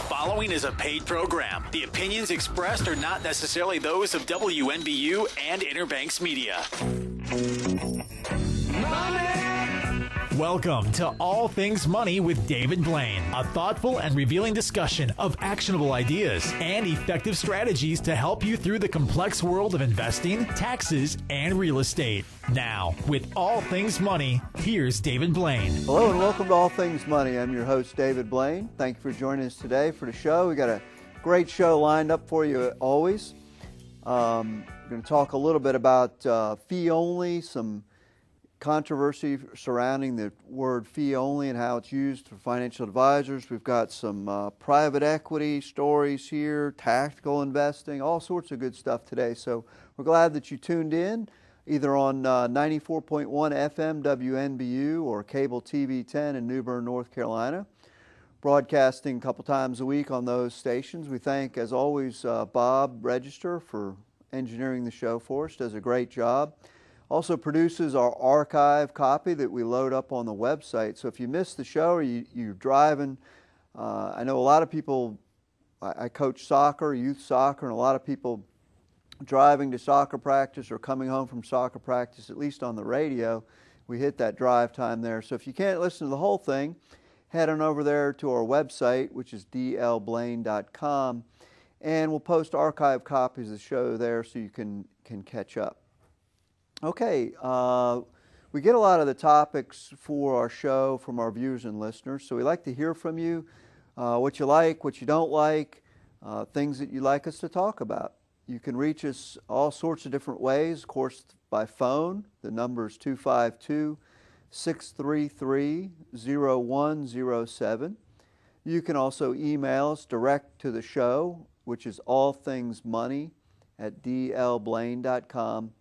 following is a paid program. The opinions expressed are not necessarily those of WNBU and Interbanks Media. Welcome to All Things Money with David Blain, a thoughtful and revealing discussion of actionable ideas and effective strategies to help you through the complex world of investing, taxes, and real estate. Now, with All Things Money, here's David Blain. Hello and welcome to All Things Money. I'm your host, David Blain. Thank you for joining us today for the show. We got a great show lined up for you always. We're going to talk a little bit about fee only, some controversy surrounding the word fee only and how it's used for financial advisors. We've got some private equity stories here, tactical investing, all sorts of good stuff today. So we're glad that you tuned in, either on 94.1 FM WNBU or cable TV 10 in New Bern, North Carolina. Broadcasting a couple times a week on those stations. We thank, as always, Bob Register for engineering the show for us. Does a great job. Also produces our archive copy that we load up on the website. So if you missed the show or you're driving, I know a lot of people, I coach soccer, youth soccer, and a lot of people driving to soccer practice or coming home from soccer practice, at least on the radio, we hit that drive time there. So if you can't listen to the whole thing, head on over there to our website, which is dlblain.com, and we'll post archive copies of the show there so you can catch up. Okay, we get a lot of the topics for our show from our viewers and listeners, so we like to hear from you, what you like, what you don't like, things that you'd like us to talk about. You can reach us all sorts of different ways, of course, by phone. The number is 252-633-0107. You can also email us direct to the show, which is allthingsmoney@dlblain.com.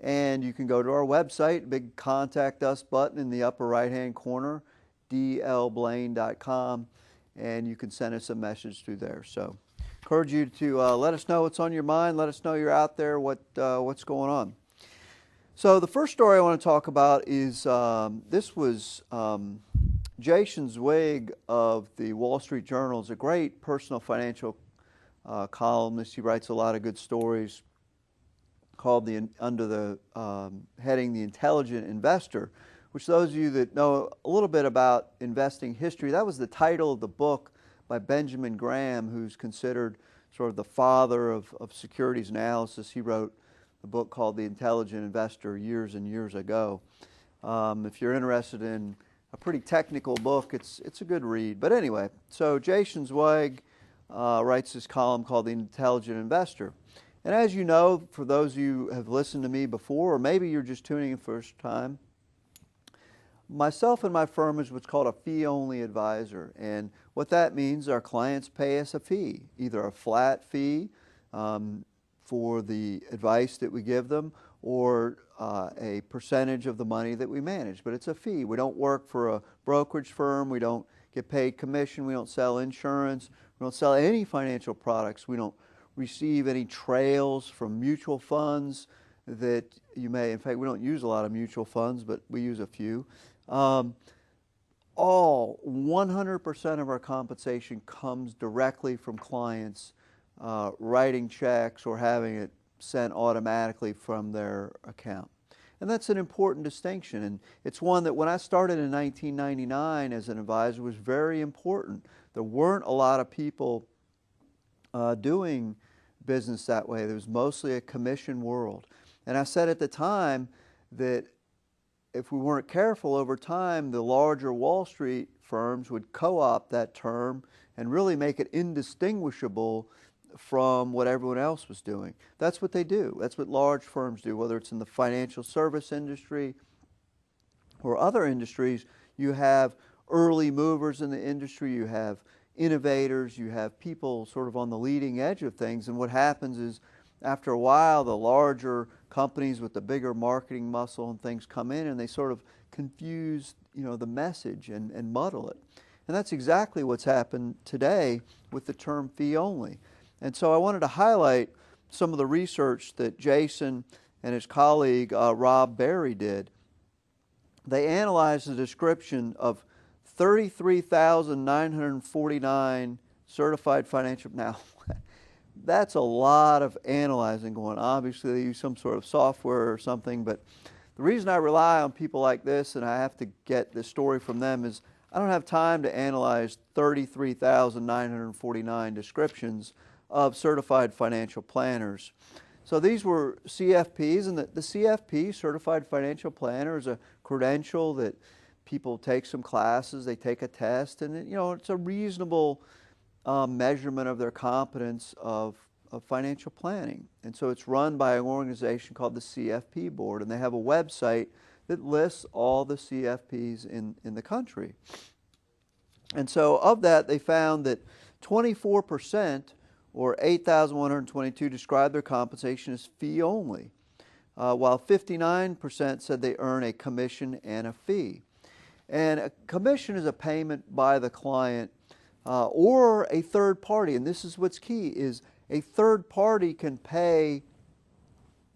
And you can go to our website, big Contact Us button in the upper right-hand corner, dlblain.com, and you can send us a message through there. So encourage you to let us know what's on your mind, let us know you're out there, what's going on. So the first story I want to talk about is, this was Jason Zweig of the Wall Street Journal. Is a great personal financial columnist. He writes a lot of good stories, called under the heading The Intelligent Investor, which those of you that know a little bit about investing history, that was the title of the book by Benjamin Graham, who's considered sort of the father of securities analysis. He wrote a book called The Intelligent Investor years and years ago. If you're interested in a pretty technical book, it's a good read. But anyway, so Jason Zweig writes this column called The Intelligent Investor. And as you know, for those of you who have listened to me before, or maybe you're just tuning in for the first time, myself and my firm is what's called a fee-only advisor. And what that means, our clients pay us a fee, either a flat fee for the advice that we give them, or a percentage of the money that we manage. But it's a fee. We don't work for a brokerage firm. We don't get paid commission. We don't sell insurance. We don't sell any financial products. We don't receive any trails from mutual funds that you may, in fact, we don't use a lot of mutual funds, but we use a few. All 100% of our compensation comes directly from clients writing checks or having it sent automatically from their account. And that's an important distinction, and it's one that when I started in 1999 as an advisor was very important. There weren't a lot of people doing business that way. There was mostly a commission world. And I said at the time that if we weren't careful over time, the larger Wall Street firms would co-opt that term and really make it indistinguishable from what everyone else was doing. That's what they do. That's what large firms do, whether it's in the financial service industry or other industries. You have early movers in the industry, you have innovators, you have people sort of on the leading edge of things, and what happens is after a while the larger companies with the bigger marketing muscle and things come in and they sort of confuse the message and muddle it. And that's exactly what's happened today with the term fee only. And so I wanted to highlight some of the research that Jason and his colleague Rob Berry did. They analyzed the description of 33,949 certified financial. Now, that's a lot of analyzing going on. Obviously, they use some sort of software or something, but the reason I rely on people like this, and I have to get this story from them, is I don't have time to analyze 33,949 descriptions of certified financial planners. So these were CFPs, and the CFP, Certified Financial Planner, is a credential that people take some classes, they take a test, and it's a reasonable measurement of their competence of financial planning. And so it's run by an organization called the CFP Board, and they have a website that lists all the CFPs in the country. And so of that, they found that 24%, or 8,122, described their compensation as fee only, while 59% said they earn a commission and a fee. And a commission is a payment by the client or a third party, and this is what's key, is a third party can pay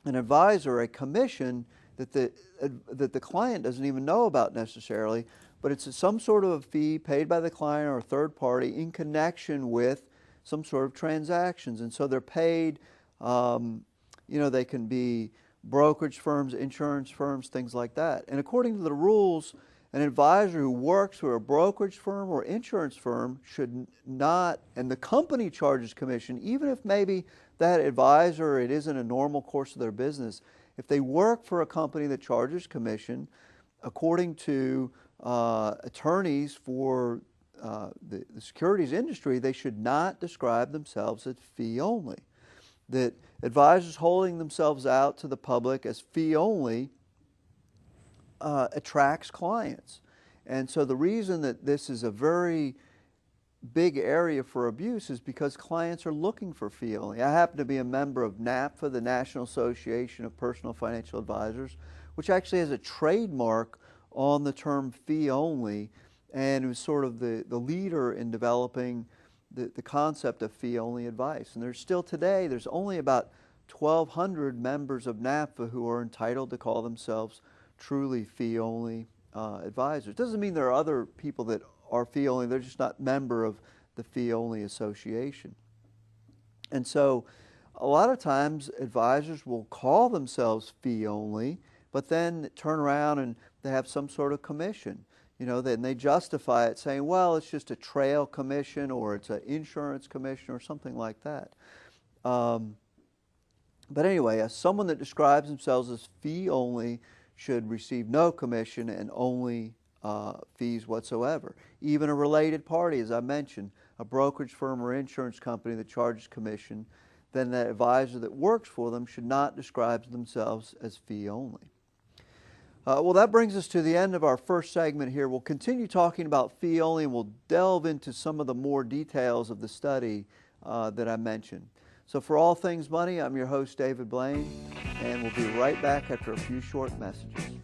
an advisor a commission that the client doesn't even know about necessarily, but it's some sort of a fee paid by the client or a third party in connection with some sort of transactions. And so they're paid, they can be brokerage firms, insurance firms, things like that. And according to the rules, an advisor who works for a brokerage firm or insurance firm should not, and the company charges commission, even if maybe that advisor, it isn't a normal course of their business. If they work for a company that charges commission, according to attorneys for the securities industry, they should not describe themselves as fee only. That advisors holding themselves out to the public as fee only attracts clients. And so the reason that this is a very big area for abuse is because clients are looking for fee only. I happen to be a member of NAPFA, the National Association of Personal Financial Advisors, which actually has a trademark on the term fee only, and it was sort of the leader in developing the concept of fee only advice. And there's still today, there's only about 1,200 members of NAPFA who are entitled to call themselves truly fee only advisors. Doesn't mean there are other people that are fee only, they're just not member of the fee only association. And so a lot of times advisors will call themselves fee only, but then turn around and they have some sort of commission. Then they justify it saying, well, it's just a trail commission or it's an insurance commission or something like that. But anyway, someone that describes themselves as fee only should receive no commission and only fees whatsoever. Even a related party, as I mentioned, a brokerage firm or insurance company that charges commission, then the advisor that works for them should not describe themselves as fee only. Well, that brings us to the end of our first segment here. We'll continue talking about fee only, and we'll delve into some of the more details of the study that I mentioned. So for All Things Money, I'm your host, David Blain, and we'll be right back after a few short messages.